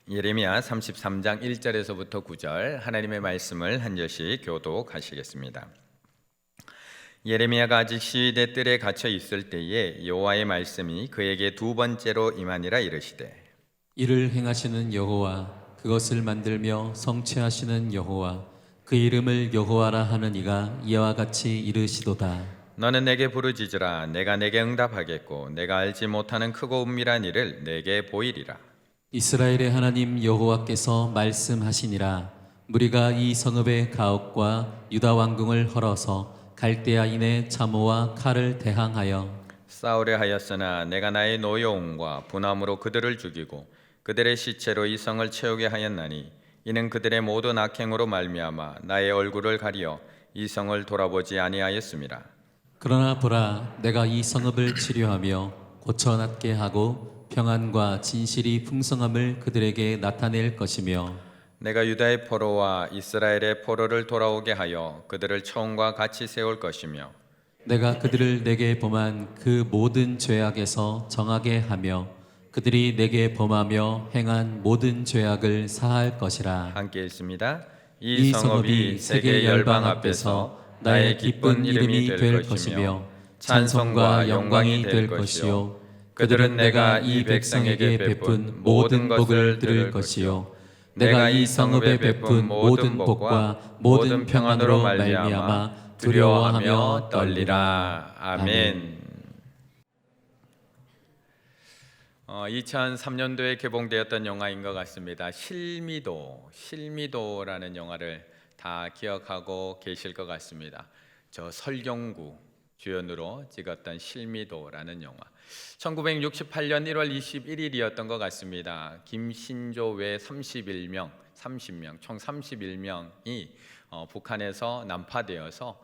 예레미야 33장 1절에서부터 9절 하나님의 말씀을 한 절씩 교독하시겠습니다. 예레미야가 아직 시위대 뜰에 갇혀 있을 때에 여호와의 말씀이 그에게 두 번째로 임하니라. 이르시되 이를 행하시는 여호와, 그것을 만들며 성취하시는 여호와, 그 이름을 여호와라 하는 이가 이와 같이 이르시도다. 너는 내게 부르짖으라. 내가 내게 응답하겠고 내가 알지 못하는 크고 은밀한 일을 내게 보이리라. 이스라엘의 하나님 여호와께서 말씀하시니라. 무리가 이 성읍의 가옥과 유다 왕궁을 헐어서 갈대아인의 참호와 칼을 대항하여 싸우려 하였으나 내가 나의 노여움과 분함으로 그들을 죽이고 그들의 시체로 이 성을 채우게 하였나니 이는 그들의 모든 악행으로 말미암아 나의 얼굴을 가리어 이 성을 돌아보지 아니하였음이라. 그러나 보라, 내가 이 성읍을 치료하며 고쳐낫게 하고 평안과 진실이 풍성함을 그들에게 나타낼 것이며 내가 유다의 포로와 이스라엘의 포로를 돌아오게 하여 그들을 처음과 같이 세울 것이며 내가 그들을 내게 범한 그 모든 죄악에서 정하게 하며 그들이 내게 범하며 행한 모든 죄악을 사할 것이라. 함께 읽습니다. 이 성읍이 세계 열방 앞에서 나의 기쁜 이름이 될 것이며 찬송과 영광이 될 것이요 그들은 내가 이 백성에게 베푼 모든 복을 들을 것이요 내가 이 성읍에 베푼 모든 복과 모든 평안으로 말미암아 두려워하며 떨리라. 아멘. 2003년도에 개봉되었던 영화인 것 같습니다. 실미도라는 영화를 다 기억하고 계실 것 같습니다. 저 설경구 주연으로 찍었던 실미도라는 영화. 1968년 1월 21일이었던 것 같습니다. 김신조 외 30명, 총 31명이 북한에서 난파되어서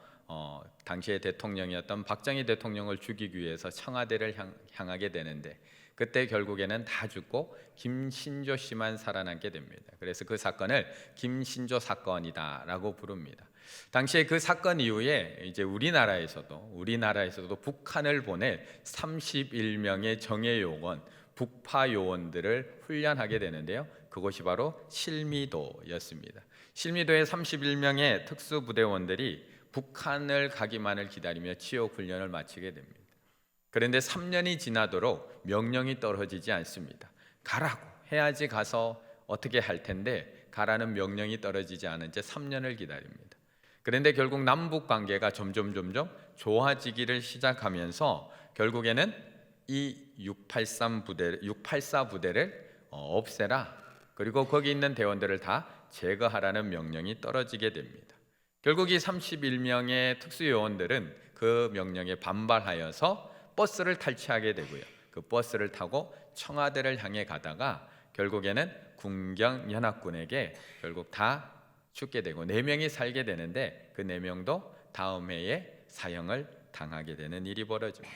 당시의 대통령이었던 박정희 대통령을 죽이기 위해서 청와대를 향하게 되는데 그때 결국에는 다 죽고 김신조 씨만 살아남게 됩니다. 그래서 그 사건을 김신조 사건이다라고 부릅니다. 당시에 그 사건 이후에 이제 우리나라에서도 북한을 보낼 31명의 정예 요원, 북파 요원들을 훈련하게 되는데요. 그것이 바로 실미도였습니다. 실미도의 31명의 특수부대원들이 북한을 가기만을 기다리며 지옥 훈련을 마치게 됩니다. 그런데 3년이 지나도록 명령이 떨어지지 않습니다. 가라고 해야지 가서 어떻게 할 텐데 가라는 명령이 떨어지지 않은 채 3년을 기다립니다. 그런데 결국 남북 관계가 점점 좋아지기를 시작하면서 결국에는 이 684 부대를 없애라. 그리고 거기 있는 대원들을 다 제거하라는 명령이 떨어지게 됩니다. 결국 이 31명의 특수요원들은 그 명령에 반발하여서 버스를 탈취하게 되고요. 그 버스를 타고 청와대를 향해 가다가 결국에는 군경연합군에게 결국 다 죽게 되고 4명이 살게 되는데 그 4명도 다음 해에 사형을 당하게 되는 일이 벌어집니다.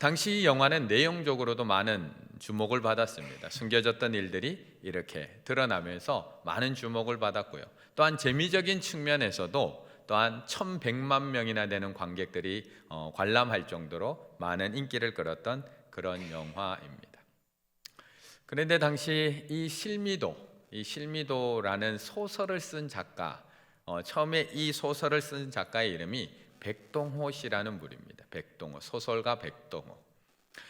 당시 이 영화는 내용적으로도 많은 주목을 받았습니다. 숨겨졌던 일들이 이렇게 드러나면서 많은 주목을 받았고요. 또한 재미적인 측면에서도 또한 1100만 명이나 되는 관객들이 관람할 정도로 많은 인기를 끌었던 그런 영화입니다. 그런데 당시 이 실미도라는 소설을 쓴 작가, 처음에 이 소설을 쓴 작가의 이름이 백동호 씨라는 분입니다. 소설가 백동호.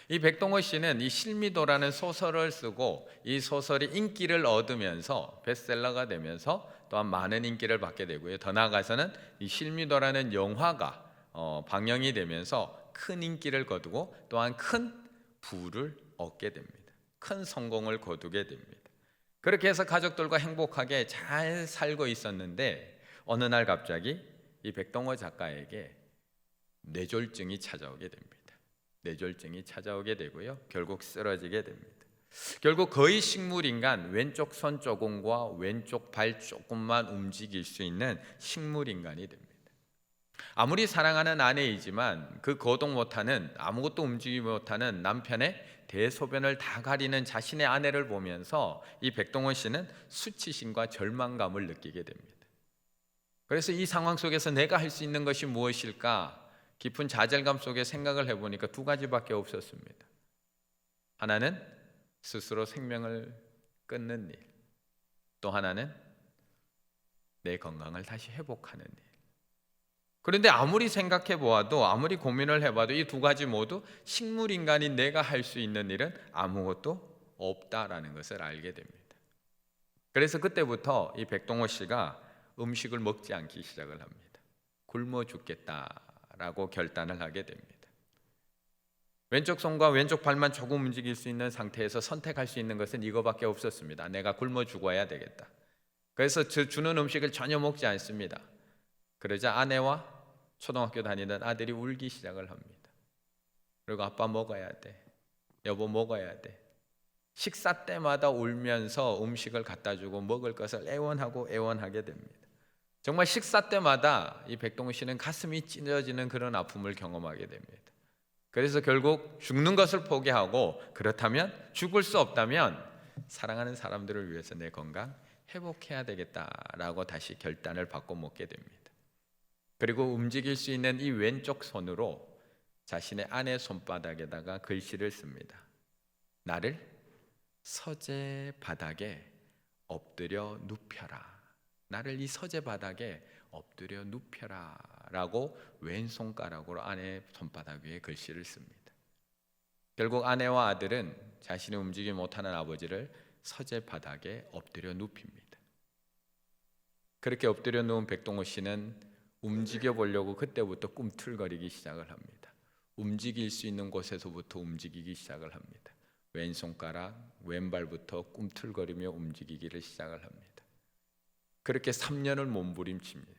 이 백동호 씨는 이 실미도라는 소설을 쓰고 이 소설이 인기를 얻으면서 베스트셀러가 되면서 또한 많은 인기를 받게 되고요. 더 나아가서는 이 실미도라는 영화가 방영이 되면서 큰 인기를 거두고 또한 큰 부를 얻게 됩니다. 큰 성공을 거두게 됩니다. 그렇게 해서 가족들과 행복하게 잘 살고 있었는데 어느 날 갑자기 이 백동호 작가에게 뇌졸중이 찾아오게 됩니다. 뇌졸중이 찾아오게 되고요. 결국 쓰러지게 됩니다. 결국 거의 식물인간, 왼쪽 손 조금과 왼쪽 발 조금만 움직일 수 있는 식물인간이 됩니다. 아무리 사랑하는 아내이지만 그 거동 못하는, 아무것도 움직이지 못하는 남편의 대소변을 다 가리는 자신의 아내를 보면서 이 백동원 씨는 수치심과 절망감을 느끼게 됩니다. 그래서 이 상황 속에서 내가 할 수 있는 것이 무엇일까? 깊은 좌절감 속에 생각을 해보니까 두 가지밖에 없었습니다. 하나는 스스로 생명을 끊는 일, 또 하나는 내 건강을 다시 회복하는 일. 그런데 아무리 생각해 보아도, 아무리 고민을 해봐도 이 두 가지 모두 식물인간인 내가 할 수 있는 일은 아무것도 없다라는 것을 알게 됩니다. 그래서 그때부터 이 백동호 씨가 음식을 먹지 않기 시작을 합니다. 굶어 죽겠다라고 결단을 하게 됩니다. 왼쪽 손과 왼쪽 발만 조금 움직일 수 있는 상태에서 선택할 수 있는 것은 이거밖에 없었습니다. 내가 굶어 죽어야 되겠다. 그래서 주는 음식을 전혀 먹지 않습니다. 그러자 아내와 초등학교 다니던 아들이 울기 시작을 합니다. 그리고 아빠 먹어야 돼, 여보 먹어야 돼. 식사 때마다 울면서 음식을 갖다 주고 먹을 것을 애원하고 애원하게 됩니다. 정말 식사 때마다 이 백동우 씨는 가슴이 찢어지는 그런 아픔을 경험하게 됩니다. 그래서 결국 죽는 것을 포기하고, 그렇다면 죽을 수 없다면 사랑하는 사람들을 위해서 내 건강 회복해야 되겠다라고 다시 결단을 바꿔 먹게 됩니다. 그리고 움직일 수 있는 이 왼쪽 손으로 자신의 아내 손바닥에다가 글씨를 씁니다. 나를 서재 바닥에 엎드려 눕혀라. 나를 이 서재 바닥에 엎드려 눕혀라 라고 왼손가락으로 아내의 손바닥 위에 글씨를 씁니다. 결국 아내와 아들은 자신이 움직이지 못하는 아버지를 서재 바닥에 엎드려 눕힙니다. 그렇게 엎드려 누운 백동호 씨는 움직여 보려고 그때부터 꿈틀거리기 시작을 합니다. 움직일 수 있는 곳에서부터 움직이기 시작을 합니다. 왼손가락, 왼발부터 꿈틀거리며 움직이기를 시작을 합니다. 그렇게 3년을 몸부림칩니다.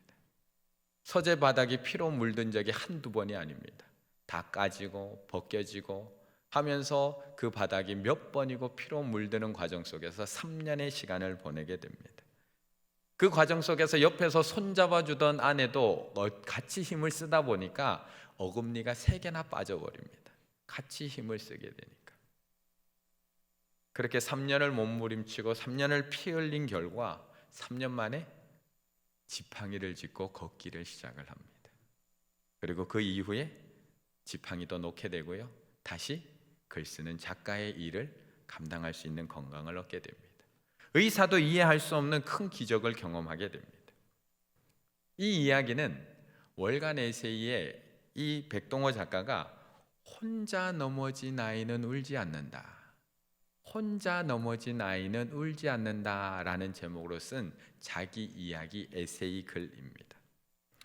서재 바닥이 피로 물든 적이 한두 번이 아닙니다. 다 까지고 벗겨지고 하면서 그 바닥이 몇 번이고 피로 물드는 과정 속에서 3년의 시간을 보내게 됩니다. 그 과정 속에서 옆에서 손잡아 주던 아내도 같이 힘을 쓰다 보니까 어금니가 3개나 빠져버립니다. 같이 힘을 쓰게 되니까. 그렇게 3년을 몸부림치고 3년을 피 흘린 결과 3년 만에 지팡이를 짚고 걷기를 시작을 합니다. 그리고 그 이후에 지팡이도 놓게 되고요, 다시 글 쓰는 작가의 일을 감당할 수 있는 건강을 얻게 됩니다. 의사도 이해할 수 없는 큰 기적을 경험하게 됩니다. 이 이야기는 월간 에세이의 이 백동호 작가가 혼자 넘어진 아이는 울지 않는다, 혼자 넘어진 아이는 울지 않는다라는 제목으로 쓴 자기 이야기 에세이 글입니다.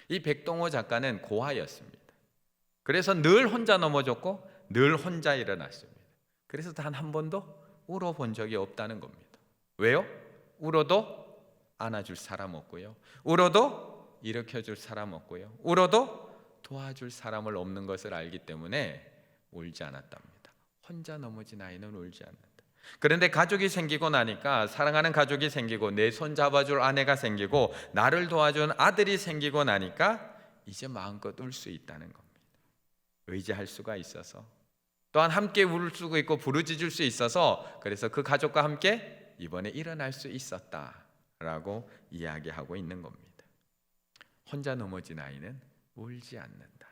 이 백동호 작가는 고아였습니다. 그래서 늘 혼자 넘어졌고 늘 혼자 일어났습니다. 그래서 단 한 번도 울어본 적이 없다는 겁니다. 왜요? 울어도 안아줄 사람 없고요, 울어도 일으켜줄 사람 없고요, 울어도 도와줄 사람을 없는 것을 알기 때문에 울지 않았답니다. 혼자 넘어진 아이는 울지 않는다. 그런데 가족이 생기고 나니까, 사랑하는 가족이 생기고 내 손 잡아줄 아내가 생기고 나를 도와준 아들이 생기고 나니까 이제 마음껏 울 수 있다는 겁니다. 의지할 수가 있어서, 또한 함께 울 수 있고 부르짖을 수 있어서, 그래서 그 가족과 함께 이번에 일어날 수 있었다라고 이야기하고 있는 겁니다. 혼자 넘어진 아이는 울지 않는다.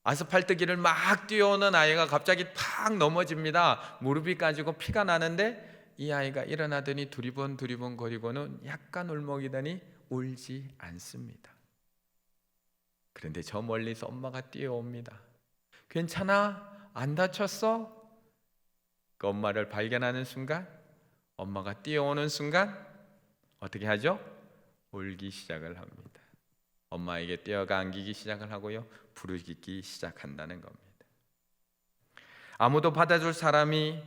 아스팔트길을 막 뛰어오는 아이가 갑자기 팍 넘어집니다. 무릎이 까지고 피가 나는데 이 아이가 일어나더니 두리번 거리고는 약간 울먹이더니 울지 않습니다. 그런데 저 멀리서 엄마가 뛰어옵니다. 괜찮아? 안 다쳤어? 그 엄마를 발견하는 순간, 엄마가 뛰어오는 순간 어떻게 하죠? 울기 시작을 합니다. 엄마에게 뛰어가 안기기 시작을 하고요, 부르짖기 시작한다는 겁니다. 아무도 받아줄 사람이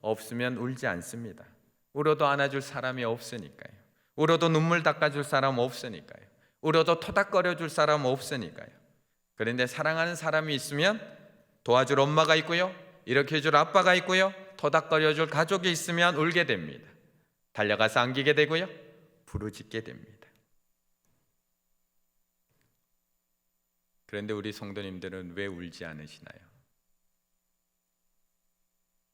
없으면 울지 않습니다. 울어도 안아줄 사람이 없으니까요. 울어도 눈물 닦아줄 사람 없으니까요. 울어도 토닥거려줄 사람 없으니까요. 그런데 사랑하는 사람이 있으면 도와줄 엄마가 있고요, 일으켜줄 아빠가 있고요, 토닥거려줄 가족이 있으면 울게 됩니다. 달려가서 안기게 되고요, 부르짖게 됩니다. 그런데 우리 성도님들은 왜 울지 않으시나요?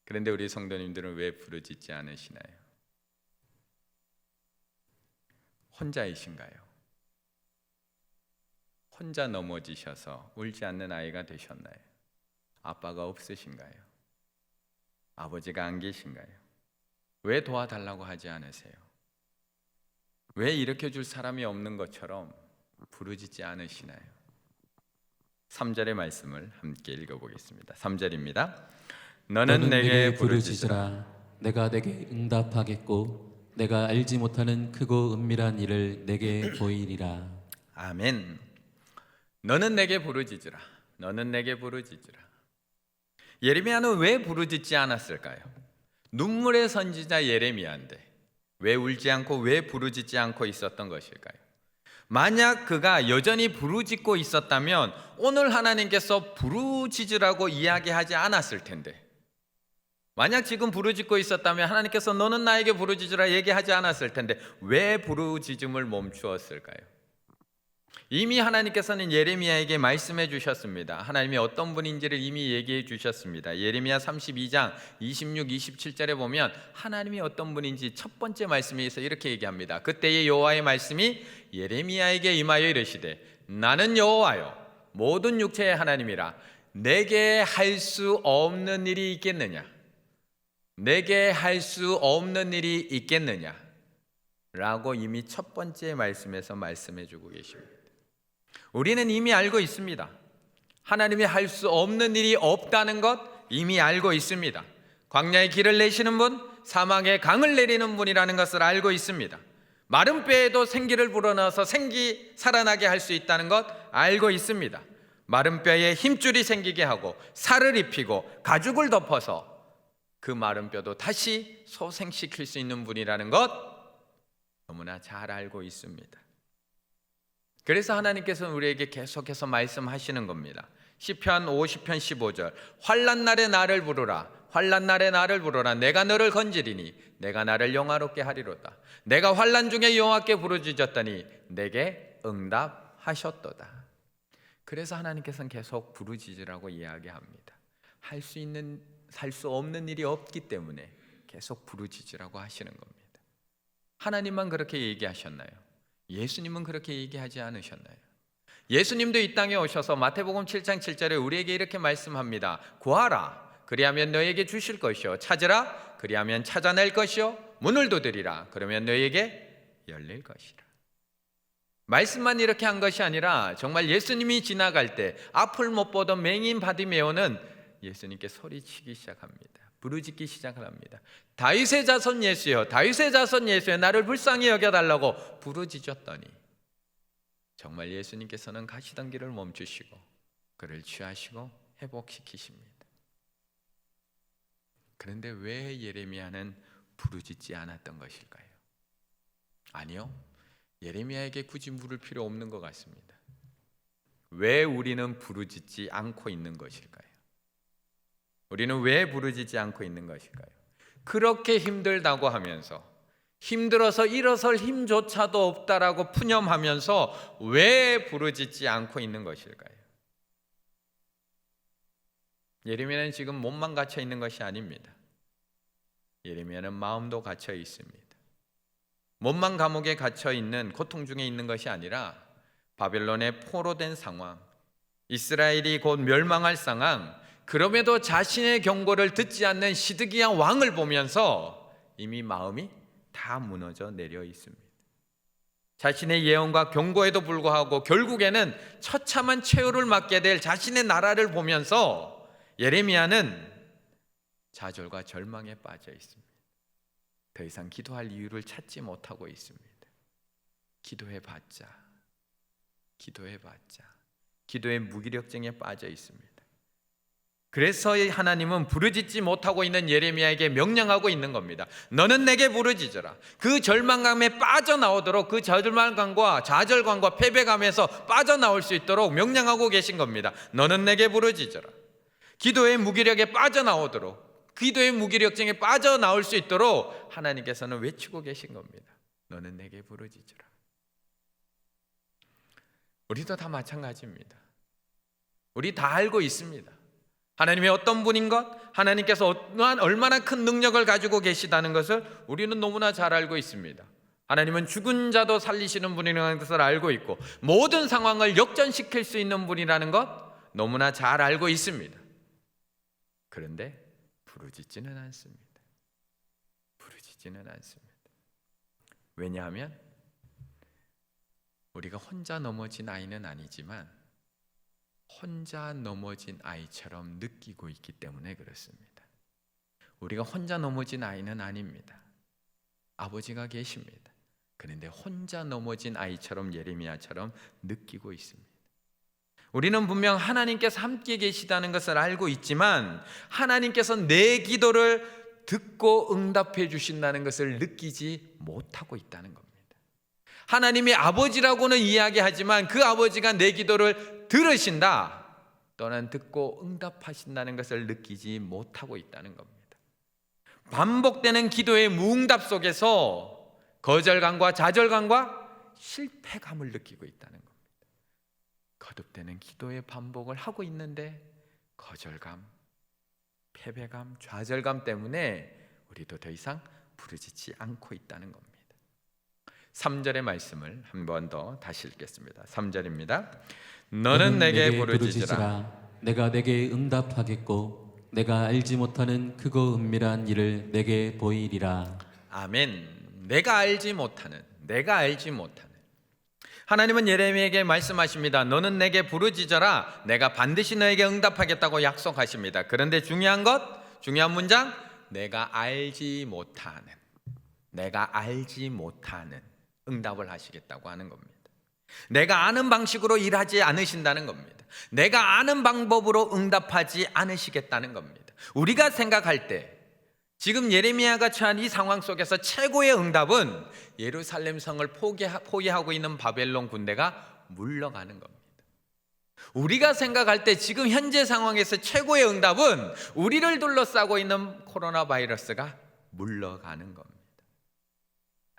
그런데 우리 성도님들은 왜 부르짖지 않으시나요? 혼자이신가요? 혼자 넘어지셔서 울지 않는 아이가 되셨나요? 아빠가 없으신가요? 아버지가 안 계신가요? 왜 도와달라고 하지 않으세요? 왜 일으켜줄 사람이 없는 것처럼 부르짖지 않으시나요? 3절의 말씀을 함께 읽어보겠습니다. 3절입니다. 너는 내게 부르짖으라. 내가 내게 응답하겠고 내가 알지 못하는 크고 은밀한 일을 내게 보이리라. 아멘. 너는 내게 부르짖으라. 너는 내게 부르짖으라. 예레미야는 왜 부르짖지 않았을까요? 눈물의 선지자 예레미야인데 왜 울지 않고 왜 부르짖지 않고 있었던 것일까요? 만약 그가 여전히 부르짖고 있었다면 오늘 하나님께서 부르짖으라고 이야기하지 않았을 텐데, 만약 지금 부르짖고 있었다면 하나님께서 너는 나에게 부르짖으라 얘기하지 않았을 텐데 왜 부르짖음을 멈추었을까요? 이미 하나님께서는 예레미야에게 말씀해 주셨습니다. 하나님이 어떤 분인지를 이미 얘기해 주셨습니다. 예레미야 32장 26, 27절에 보면 하나님이 어떤 분인지 첫 번째 말씀에서 이렇게 얘기합니다. 그때의 여호와의 말씀이 예레미야에게 임하여 이르시되 나는 여호와여 모든 육체의 하나님이라. 내게 할 수 없는 일이 있겠느냐? 내게 할 수 없는 일이 있겠느냐? 라고 이미 첫 번째 말씀에서 말씀해 주고 계십니다. 우리는 이미 알고 있습니다. 하나님이 할 수 없는 일이 없다는 것 이미 알고 있습니다. 광야의 길을 내시는 분, 사막에 강을 내리는 분이라는 것을 알고 있습니다. 마른 뼈에도 생기를 불어넣어서 생기 살아나게 할 수 있다는 것 알고 있습니다. 마른 뼈에 힘줄이 생기게 하고 살을 입히고 가죽을 덮어서 그 마른 뼈도 다시 소생시킬 수 있는 분이라는 것 너무나 잘 알고 있습니다. 그래서 하나님께서는 우리에게 계속해서 말씀하시는 겁니다. 시편 50편 15절 환난 날에 나를 부르라. 환난 날에 나를 부르라. 내가 너를 건지리니 내가 나를 영화롭게 하리로다. 내가 환난 중에 여호와께 부르짖었더니 내게 응답하셨도다. 그래서 하나님께서는 계속 부르짖으라고 이야기합니다. 할 수 없는 일이 없기 때문에 계속 부르짖으라고 하시는 겁니다. 하나님만 그렇게 얘기하셨나요? 예수님은 그렇게 얘기하지 않으셨나요? 예수님도 이 땅에 오셔서 마태복음 7장 7절에 우리에게 이렇게 말씀합니다. 구하라 그리하면 너에게 주실 것이요 찾으라 그리하면 찾아낼 것이요 문을 두드리라 그러면 너에게 열릴 것이라. 말씀만 이렇게 한 것이 아니라 정말 예수님이 지나갈 때 앞을 못 보던 맹인 바디메오는 예수님께 소리치기 시작합니다. 부르짖기 시작을 합니다. 다윗의 자손 예수여 다윗의 자손 예수여 나를 불쌍히 여겨달라고 부르짖었더니 정말 예수님께서는 가시던 길을 멈추시고 그를 취하시고 회복시키십니다. 그런데 왜 예레미야는 부르짖지 않았던 것일까요? 아니요, 예레미야에게 굳이 물을 필요 없는 것 같습니다. 왜 우리는 부르짖지 않고 있는 것일까요? 우리는 왜 부르짖지 않고 있는 것일까요? 그렇게 힘들다고 하면서 힘들어서 일어설 힘조차도 없다라고 푸념하면서 왜 부르짖지 않고 있는 것일까요? 예레미야는 지금 몸만 갇혀 있는 것이 아닙니다. 예레미야는 마음도 갇혀 있습니다. 몸만 감옥에 갇혀 있는 고통 중에 있는 것이 아니라 바벨론의 포로된 상황, 이스라엘이 곧 멸망할 상황, 그럼에도 자신의 경고를 듣지 않는 시드기야 왕을 보면서 이미 마음이 다 무너져 내려 있습니다. 자신의 예언과 경고에도 불구하고 결국에는 처참한 최후를 맞게 될 자신의 나라를 보면서 예레미야는 좌절과 절망에 빠져 있습니다. 더 이상 기도할 이유를 찾지 못하고 있습니다. 기도해봤자 기도의 무기력증에 빠져 있습니다. 그래서 하나님은 부르짖지 못하고 있는 예레미야에게 명령하고 있는 겁니다. 너는 내게 부르짖어라. 그 절망감에 빠져나오도록, 그 절망감과 좌절감과 패배감에서 빠져나올 수 있도록 명령하고 계신 겁니다. 너는 내게 부르짖어라. 기도의 무기력에 빠져나오도록, 기도의 무기력증에 빠져나올 수 있도록 하나님께서는 외치고 계신 겁니다. 너는 내게 부르짖어라. 우리도 다 마찬가지입니다. 우리 다 알고 있습니다. 하나님이 어떤 분인 것, 하나님께서 얼마나 큰 능력을 가지고 계시다는 것을 우리는 너무나 잘 알고 있습니다. 하나님은 죽은 자도 살리시는 분이라는 것을 알고 있고 모든 상황을 역전시킬 수 있는 분이라는 것 너무나 잘 알고 있습니다. 그런데 부르짖지는 않습니다. 부르짖지 느끼지는 않습니다. 왜냐하면 우리가 혼자 넘어진 아이는 아니지만 혼자 넘어진 아이처럼 느끼고 있기 때문에 그렇습니다. 우리가 혼자 넘어진 아이는 아닙니다. 아버지가 계십니다. 그런데 혼자 넘어진 아이처럼 예레미야처럼 느끼고 있습니다. 우리는 분명 하나님께서 함께 계시다는 것을 알고 있지만 하나님께서 내 기도를 듣고 응답해 주신다는 것을 느끼지 못하고 있다는 겁니다. 하나님이 아버지라고는 이야기하지만 그 아버지가 내 기도를 들으신다 또는 듣고 응답하신다는 것을 느끼지 못하고 있다는 겁니다. 반복되는 기도의 무응답 속에서 거절감과 좌절감과 실패감을 느끼고 있다는 겁니다. 거듭되는 기도의 반복을 하고 있는데 거절감, 패배감, 좌절감 때문에 우리도 더 이상 부르짖지 않고 있다는 겁니다. 3절의 말씀을 한 번 더 다시 읽겠습니다. 3절입니다. 너는 내게 부르짖으라. 내가 내게 응답하겠고 내가 알지 못하는 크고 은밀한 일을 내게 보이리라. 아멘. 내가 알지 못하는. 하나님은 예레미야에게 말씀하십니다. 너는 내게 부르짖어라. 내가 반드시 너에게 응답하겠다고 약속하십니다. 그런데 중요한 문장, 내가 알지 못하는 응답을 하시겠다고 하는 겁니다. 내가 아는 방식으로 일하지 않으신다는 겁니다. 내가 아는 방법으로 응답하지 않으시겠다는 겁니다. 우리가 생각할 때 지금 예레미야가 처한 이 상황 속에서 최고의 응답은 예루살렘 성을 포위하고 있는 바벨론 군대가 물러가는 겁니다. 우리가 생각할 때 지금 현재 상황에서 최고의 응답은 우리를 둘러싸고 있는 코로나 바이러스가 물러가는 겁니다.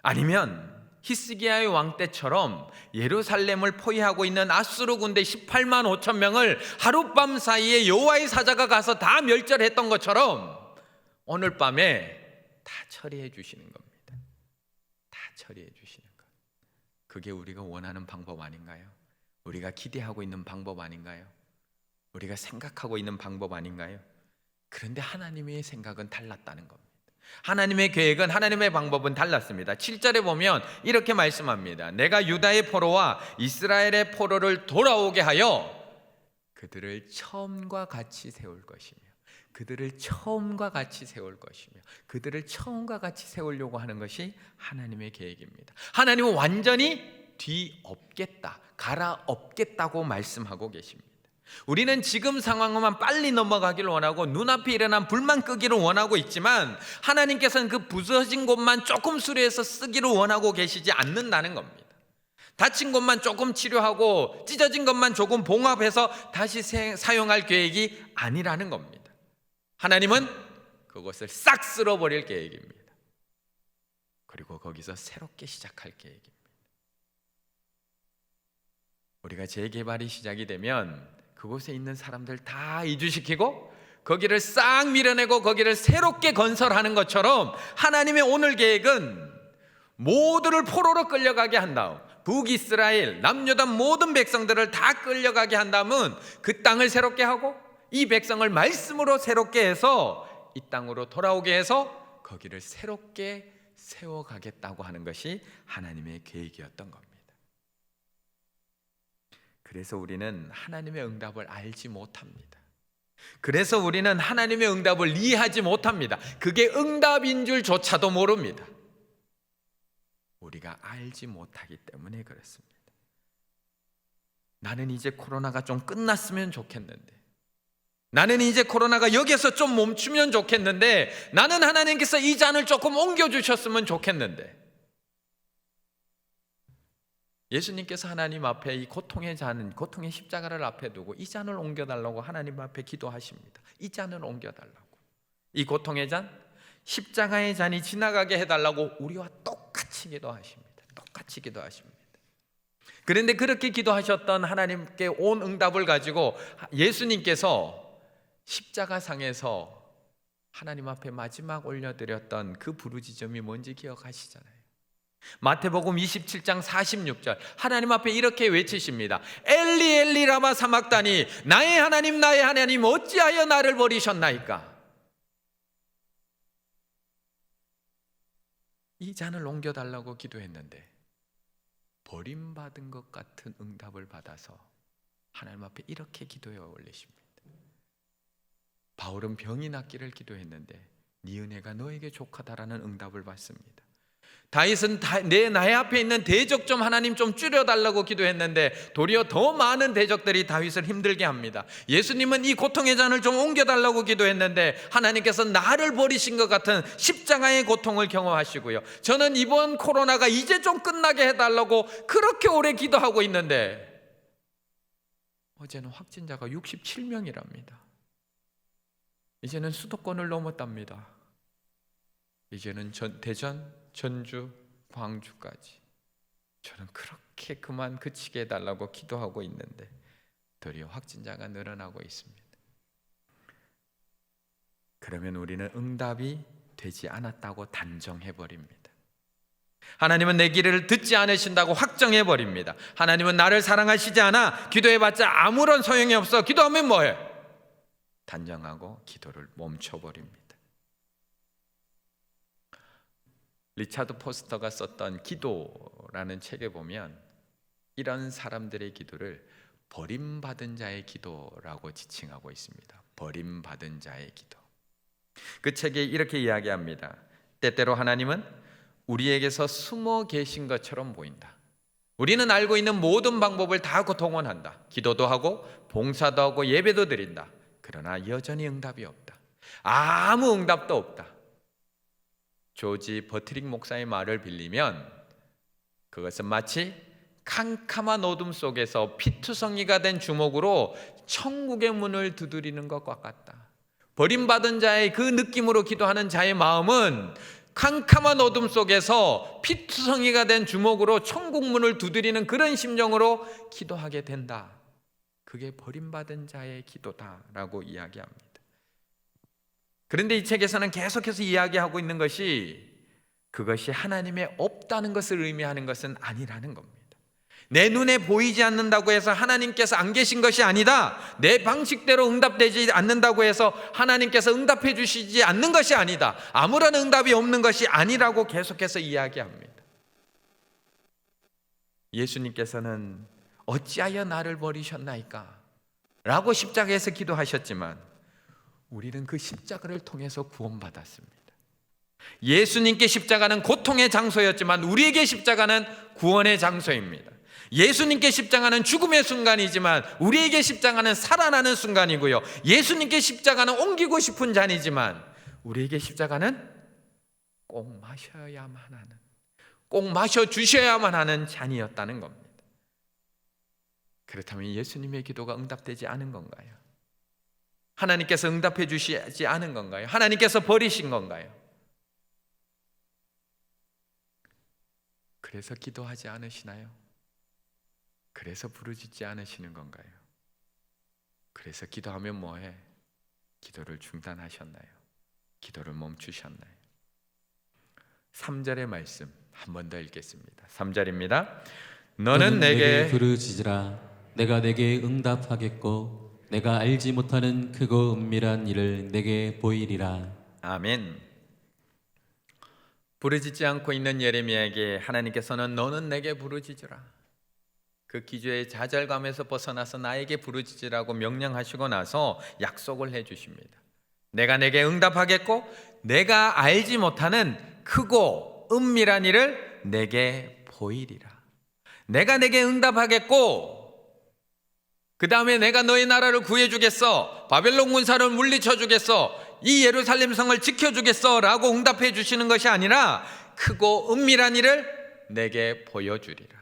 아니면 히스기야의 왕 때처럼 예루살렘을 포위하고 있는 아수르 군대 18만 5천 명을 하룻밤 사이에 여호와의 사자가 가서 다 멸절했던 것처럼 오늘 밤에 다 처리해 주시는 겁니다. 다 처리해 주시는 것. 그게 우리가 원하는 방법 아닌가요? 우리가 기대하고 있는 방법 아닌가요? 우리가 생각하고 있는 방법 아닌가요? 그런데 하나님의 생각은 달랐다는 겁니다. 하나님의 계획은, 하나님의 방법은 달랐습니다. 7절에 보면 이렇게 말씀합니다. 내가 유다의 포로와 이스라엘의 포로를 돌아오게 하여 그들을 처음과 같이 세울 것이며 그들을 처음과 같이 세우려고 하는 것이 하나님의 계획입니다. 하나님은 완전히 뒤엎겠다, 갈아엎겠다고 말씀하고 계십니다. 우리는 지금 상황만 빨리 넘어가기를 원하고 눈앞에 일어난 불만 끄기를 원하고 있지만 하나님께서는 그 부서진 곳만 조금 수리해서 쓰기를 원하고 계시지 않는다는 겁니다. 다친 곳만 조금 치료하고 찢어진 것만 조금 봉합해서 다시 사용할 계획이 아니라는 겁니다. 하나님은 그것을 싹 쓸어버릴 계획입니다. 그리고 거기서 새롭게 시작할 계획입니다. 우리가 재개발이 시작이 되면 그곳에 있는 사람들 다 이주시키고 거기를 싹 밀어내고 거기를 새롭게 건설하는 것처럼 하나님의 오늘 계획은 모두를 포로로 끌려가게 한 다음 북이스라엘, 남유다 모든 백성들을 다 끌려가게 한 다음은 그 땅을 새롭게 하고 이 백성을 말씀으로 새롭게 해서 이 땅으로 돌아오게 해서 거기를 새롭게 세워가겠다고 하는 것이 하나님의 계획이었던 겁니다. 그래서 우리는 하나님의 응답을 알지 못합니다. 그래서 우리는 하나님의 응답을 이해하지 못합니다. 그게 응답인 줄조차도 모릅니다. 우리가 알지 못하기 때문에 그렇습니다. 나는 이제 코로나가 좀 끝났으면 좋겠는데, 나는 이제 코로나가 여기서 좀 멈추면 좋겠는데, 나는 하나님께서 이 잔을 조금 옮겨주셨으면 좋겠는데, 예수님께서 하나님 앞에 이 고통의 십자가를 앞에 두고 이 잔을 옮겨달라고 하나님 앞에 기도하십니다. 이 잔을 옮겨달라고. 이 고통의 잔, 십자가의 잔이 지나가게 해달라고 우리와 똑같이 기도하십니다. 그런데 그렇게 기도하셨던 하나님께 온 응답을 가지고 예수님께서 십자가상에서 하나님 앞에 마지막 올려드렸던 그 부르짖음이 뭔지 기억하시잖아요. 마태복음 27장 46절 하나님 앞에 이렇게 외치십니다. 엘리 엘리 라마 사막다니, 나의 하나님 어찌하여 나를 버리셨나이까. 이 잔을 옮겨달라고 기도했는데 버림받은 것 같은 응답을 받아서 하나님 앞에 이렇게 기도해 올리십니다. 바울은 병이 낫기를 기도했는데 네 은혜가 너에게 족하다라는 응답을 받습니다. 다윗은 나의 앞에 있는 대적 좀 하나님 좀 줄여달라고 기도했는데 도리어 더 많은 대적들이 다윗을 힘들게 합니다. 예수님은 이 고통의 잔을 좀 옮겨달라고 기도했는데 하나님께서 나를 버리신 것 같은 십자가의 고통을 경험하시고요. 저는 이번 코로나가 이제 좀 끝나게 해달라고 그렇게 오래 기도하고 있는데 어제는 확진자가 67명이랍니다. 이제는 수도권을 넘었답니다. 이제는 대전, 전주, 광주까지. 저는 그렇게 그만 그치게 해달라고 기도하고 있는데 도리어 확진자가 늘어나고 있습니다. 그러면 우리는 응답이 되지 않았다고 단정해버립니다. 하나님은 내 기도를 듣지 않으신다고 확정해버립니다. 하나님은 나를 사랑하시지 않아 기도해봤자 아무런 소용이 없어. 기도하면 뭐해? 단정하고 기도를 멈춰버립니다. 리차드 포스터가 썼던 기도라는 책에 보면 이런 사람들의 기도를 버림받은 자의 기도라고 지칭하고 있습니다. 버림받은 자의 기도. 그 책에 이렇게 이야기합니다. 때때로 하나님은 우리에게서 숨어 계신 것처럼 보인다. 우리는 알고 있는 모든 방법을 다 동원한다. 기도도 하고 봉사도 하고 예배도 드린다. 그러나 여전히 응답이 없다. 아무 응답도 없다. 조지 버트릭 목사의 말을 빌리면 그것은 마치 캄캄한 어둠 속에서 피투성이가 된 주먹으로 천국의 문을 두드리는 것과 같다. 버림받은 자의 그 느낌으로 기도하는 자의 마음은 캄캄한 어둠 속에서 피투성이가 된 주먹으로 천국 문을 두드리는 그런 심정으로 기도하게 된다. 그게 버림받은 자의 기도다라고 이야기합니다. 그런데 이 책에서는 계속해서 이야기하고 있는 것이 그것이 하나님의 없다는 것을 의미하는 것은 아니라는 겁니다. 내 눈에 보이지 않는다고 해서 하나님께서 안 계신 것이 아니다. 내 방식대로 응답되지 않는다고 해서 하나님께서 응답해 주시지 않는 것이 아니다. 아무런 응답이 없는 것이 아니라고 계속해서 이야기합니다. 예수님께서는 어찌하여 나를 버리셨나이까? 라고 십자가에서 기도하셨지만 우리는 그 십자가를 통해서 구원받았습니다. 예수님께 십자가는 고통의 장소였지만 우리에게 십자가는 구원의 장소입니다. 예수님께 십자가는 죽음의 순간이지만 우리에게 십자가는 살아나는 순간이고요. 예수님께 십자가는 옮기고 싶은 잔이지만 우리에게 십자가는 꼭 마셔야만 하는, 꼭 마셔주셔야만 하는 잔이었다는 겁니다. 그렇다면 예수님의 기도가 응답되지 않은 건가요? 하나님께서 응답해 주시지 않은 건가요? 하나님께서 버리신 건가요? 그래서 기도하지 않으시나요? 그래서 부르짖지 않으시는 건가요? 그래서 기도하면 뭐해? 기도를 중단하셨나요? 기도를 멈추셨나요? 3절의 말씀 한 번 더 읽겠습니다. 3절입니다. 너는 내게 부르짖으라. 내가 내게 응답하겠고 내가 알지 못하는 크고 은밀한 일을 내게 보이리라. 아멘. 부르짖지 않고 있는 예레미야에게 하나님께서는 너는 내게 부르짖으라. 그 기저의 좌절감에서 벗어나서 나에게 부르짖으라고 명령하시고 나서 약속을 해주십니다. 내가 내게 응답하겠고 내가 알지 못하는 크고 은밀한 일을 내게 보이리라. 내가 내게 응답하겠고 그 다음에 내가 너의 나라를 구해주겠어. 바벨론 군사를 물리쳐주겠어. 이 예루살렘 성을 지켜주겠어 라고 응답해 주시는 것이 아니라 크고 은밀한 일을 내게 보여주리라.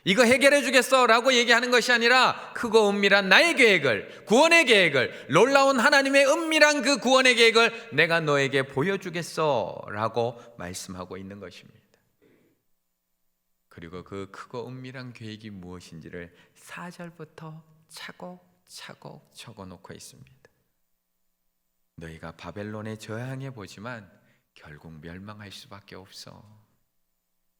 이거 해결해 주겠어 라고 얘기하는 것이 아니라 크고 은밀한 나의 계획을, 구원의 계획을, 놀라운 하나님의 은밀한 그 구원의 계획을 내가 너에게 보여주겠어 라고 말씀하고 있는 것입니다. 그리고 그 크고 은밀한 계획이 무엇인지를 4절부터 차곡차곡 적어놓고 있습니다. 너희가 바벨론에 저항해 보지만 결국 멸망할 수밖에 없어.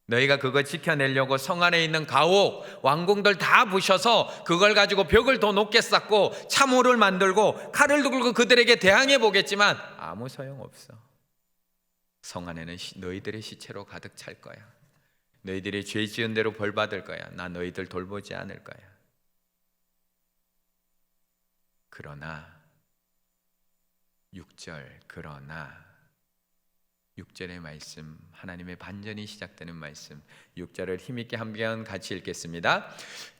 너희가 그거 지켜내려고 성 안에 있는 가옥, 왕궁들 다 부셔서 그걸 가지고 벽을 더 높게 쌓고 참호를 만들고 칼을 들고 그들에게 대항해 보겠지만 아무 소용없어. 성 안에는 너희들의 시체로 가득 찰 거야. 너희들이 죄 지은 대로 벌 받을 거야. 나 너희들 돌보지 않을 거야. 그러나 6절, 그러나 6절의 말씀, 하나님의 반전이 시작되는 말씀, 6절을 힘있게 한 번 같이 읽겠습니다.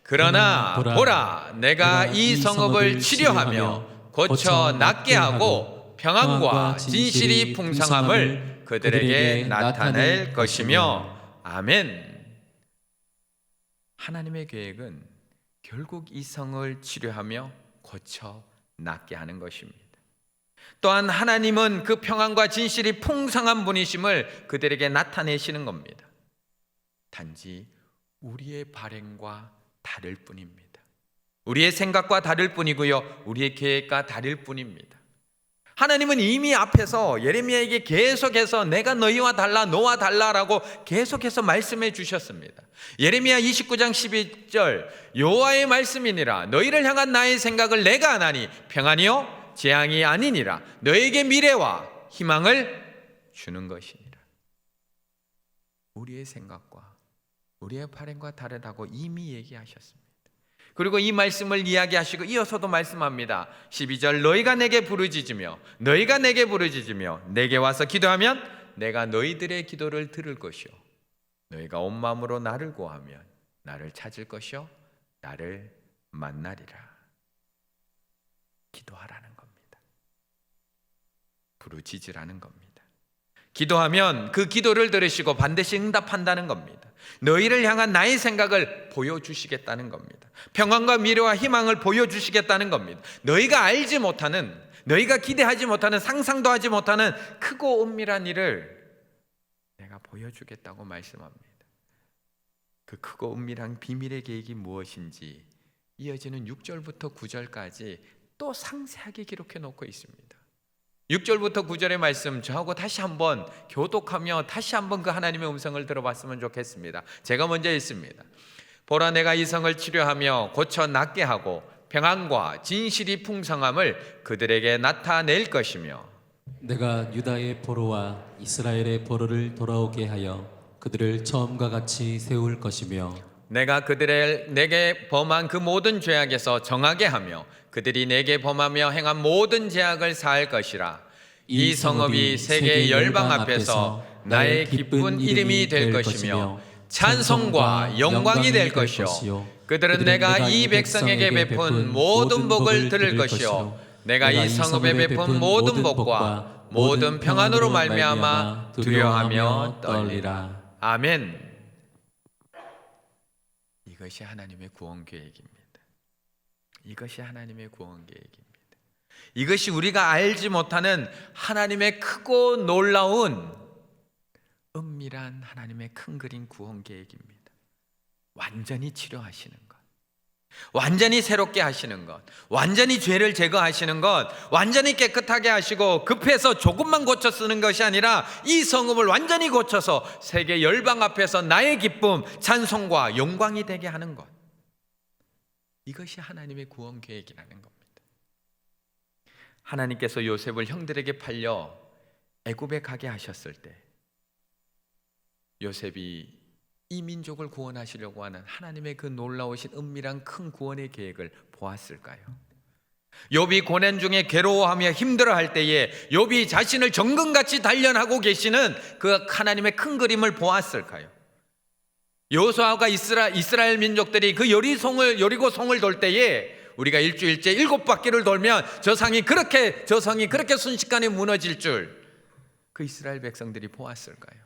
그러나 보라, 내가 이 성읍을 치료하며 고쳐 낫게 하고 평안과 진실이 풍성함을 그들에게 나타낼 것이며. 아멘. 하나님의 계획은 결국 이 성을 치료하며 고쳐 낫게 하는 것입니다. 또한 하나님은 그 평안과 진실이 풍성한 분이심을 그들에게 나타내시는 겁니다. 단지 우리의 발행과 다를 뿐입니다. 우리의 생각과 다를 뿐이고요, 우리의 계획과 다를 뿐입니다. 하나님은 이미 앞에서 예레미야에게 계속해서 내가 너희와 달라, 너와 달라라고 계속해서 말씀해 주셨습니다. 예레미야 29장 12절, 여호와의 말씀이니라. 너희를 향한 나의 생각을 내가 아나니 평안이요 재앙이 아니니라. 너에게 미래와 희망을 주는 것이니라. 우리의 생각과 우리의 발행과 다르다고 이미 얘기하셨습니다. 그리고 이 말씀을 이야기하시고 이어서도 말씀합니다. 12절, 너희가 내게 부르짖으며 내게 와서 기도하면 내가 너희들의 기도를 들을 것이요 너희가 온 마음으로 나를 구하면 나를 찾을 것이요 나를 만나리라. 기도하라는 겁니다. 부르짖으라는 겁니다. 기도하면 그 기도를 들으시고 반드시 응답한다는 겁니다. 너희를 향한 나의 생각을 보여주시겠다는 겁니다. 평안과 미래와 희망을 보여주시겠다는 겁니다. 너희가 알지 못하는, 너희가 기대하지 못하는, 상상도 하지 못하는 크고 은밀한 일을 내가 보여주겠다고 말씀합니다. 그 크고 은밀한 비밀의 계획이 무엇인지 이어지는 6절부터 9절까지 또 상세하게 기록해 놓고 있습니다. 6절부터 9절의 말씀 저하고 다시 한번 교독하며 다시 한번 그 하나님의 음성을 들어봤으면 좋겠습니다. 제가 먼저 읽습니다. 보라, 내가 이 성을 치료하며 고쳐 낫게 하고 평안과 진실이 풍성함을 그들에게 나타낼 것이며 내가 유다의 포로와 이스라엘의 포로를 돌아오게 하여 그들을 처음과 같이 세울 것이며 내가 그들을 내게 범한 그 모든 죄악에서 정하게 하며 그들이 내게 범하며 행한 모든 죄악을 사할 것이라. 이 성읍이 세계 열방 앞에서 나의 기쁜 이름이 될 것이며 찬송과 영광이 될 것이요 그들은 내가 이 백성에게 베푼 모든 복을 들을 것이요 내가 이 성읍에 베푼 모든 복과 모든 평안으로 말미암아 두려워하며 떨리라. 아멘. 이것이 하나님의 구원 계획입니다. 이것이 하나님의 구원 계획입니다. 이것이 우리가 알지 못하는 하나님의 크고 놀라운 은밀한 하나님의 큰 그림 구원 계획입니다. 완전히 치료하시는 것, 완전히 새롭게 하시는 것, 완전히 죄를 제거하시는 것, 완전히 깨끗하게 하시고 급해서 조금만 고쳐 쓰는 것이 아니라 이 성읍을 완전히 고쳐서 세계 열방 앞에서 나의 기쁨, 찬송과 영광이 되게 하는 것, 이것이 하나님의 구원 계획이라는 겁니다. 하나님께서 요셉을 형들에게 팔려 애굽에 가게 하셨을 때 요셉이 이 민족을 구원하시려고 하는 하나님의 그 놀라우신 은밀한 큰 구원의 계획을 보았을까요? 욥이 고난 중에 괴로워하며 힘들어할 때에 욥이 자신을 정금같이 단련하고 계시는 그 하나님의 큰 그림을 보았을까요? 여호수아가 이스라엘 민족들이 그 여리고 성을 돌 때에 우리가 일주일째 7바퀴를 돌면 저 성이 그렇게 순식간에 무너질 줄 그 이스라엘 백성들이 보았을까요?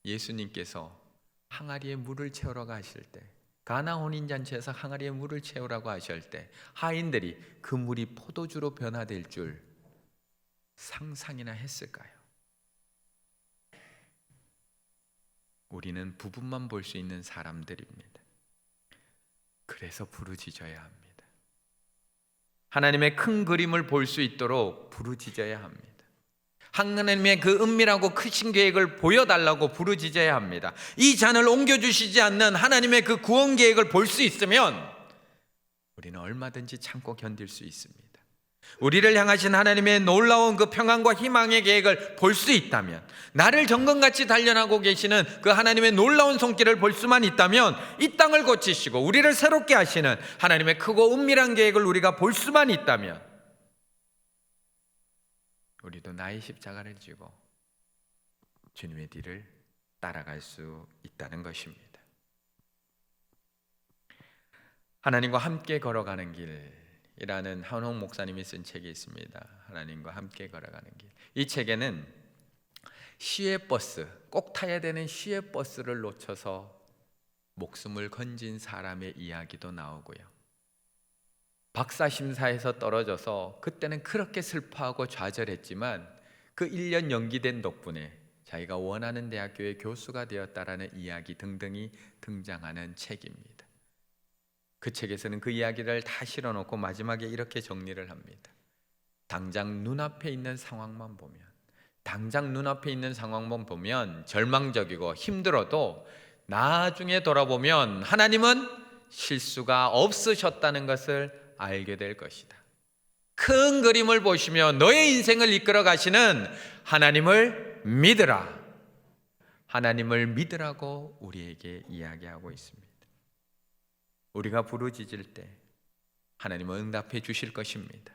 예수님께서 항아리에 물을 채우러 가실 때, 가나 혼인잔치에서 항아리에 물을 채우라고 하실 때 하인들이 그 물이 포도주로 변화될 줄 상상이나 했을까요? 우리는 부분만 볼 수 있는 사람들입니다. 그래서 부르짖어야 합니다. 하나님의 큰 그림을 볼 수 있도록 부르짖어야 합니다. 하나님의 그 은밀하고 크신 계획을 보여달라고 부르짖어야 합니다. 이 잔을 옮겨주시지 않는 하나님의 그 구원 계획을 볼 수 있으면 우리는 얼마든지 참고 견딜 수 있습니다. 우리를 향하신 하나님의 놀라운 그 평안과 희망의 계획을 볼 수 있다면, 나를 정금같이 단련하고 계시는 그 하나님의 놀라운 손길을 볼 수만 있다면, 이 땅을 고치시고 우리를 새롭게 하시는 하나님의 크고 은밀한 계획을 우리가 볼 수만 있다면, 우리도 나의 십자가를 지고 주님의 뒤를 따라갈 수 있다는 것입니다. 하나님과 함께 걸어가는 길이라는 한홍 목사님이 쓴 책이 있습니다. 하나님과 함께 걸어가는 길. 이 책에는 시외버스, 꼭 타야 되는 시외버스를 놓쳐서 목숨을 건진 사람의 이야기도 나오고요, 박사심사에서 떨어져서 그때는 그렇게 슬퍼하고 좌절했지만 그 1년 연기된 덕분에 자기가 원하는 대학교의 교수가 되었다라는 이야기 등등이 등장하는 책입니다. 그 책에서는 그 이야기를 다 실어놓고 마지막에 이렇게 정리를 합니다. 당장 눈앞에 있는 상황만 보면 절망적이고 힘들어도 나중에 돌아보면 하나님은 실수가 없으셨다는 것을 알게 될 것이다. 큰 그림을 보시며 너의 인생을 이끌어 가시는 하나님을 믿으라. 하나님을 믿으라고 우리에게 이야기하고 있습니다. 우리가 부르짖을 때 하나님은 응답해 주실 것입니다.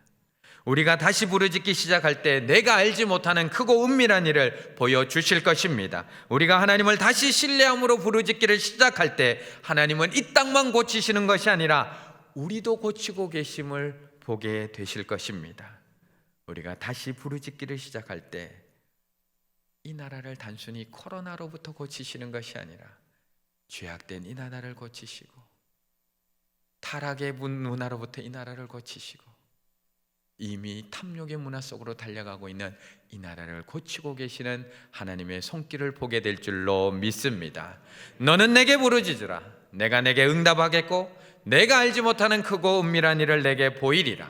우리가 다시 부르짖기 시작할 때 내가 알지 못하는 크고 은밀한 일을 보여주실 것입니다. 우리가 하나님을 다시 신뢰함으로 부르짖기를 시작할 때 하나님은 이 땅만 고치시는 것이 아니라 우리도 고치고 계심을 보게 되실 것입니다. 우리가 다시 부르짖기를 시작할 때 이 나라를 단순히 코로나로부터 고치시는 것이 아니라 죄악된 이 나라를 고치시고 타락의 문화로부터 이 나라를 고치시고 이미 탐욕의 문화 속으로 달려가고 있는 이 나라를 고치고 계시는 하나님의 손길을 보게 될 줄로 믿습니다. 너는 내게 부르짖으라. 내가 내게 응답하겠고 내가 알지 못하는 크고 은밀한 일을 내게 보이리라.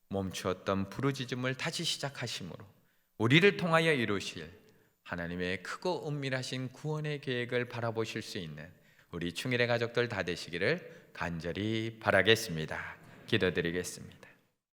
멈추었던 부르짖음을 다시 시작하심으로 우리를 통하여 이루실 하나님의 크고 은밀하신 구원의 계획을 바라보실 수 있는 우리 충일의 가족들 다 되시기를 간절히 바라겠습니다. 기도드리겠습니다.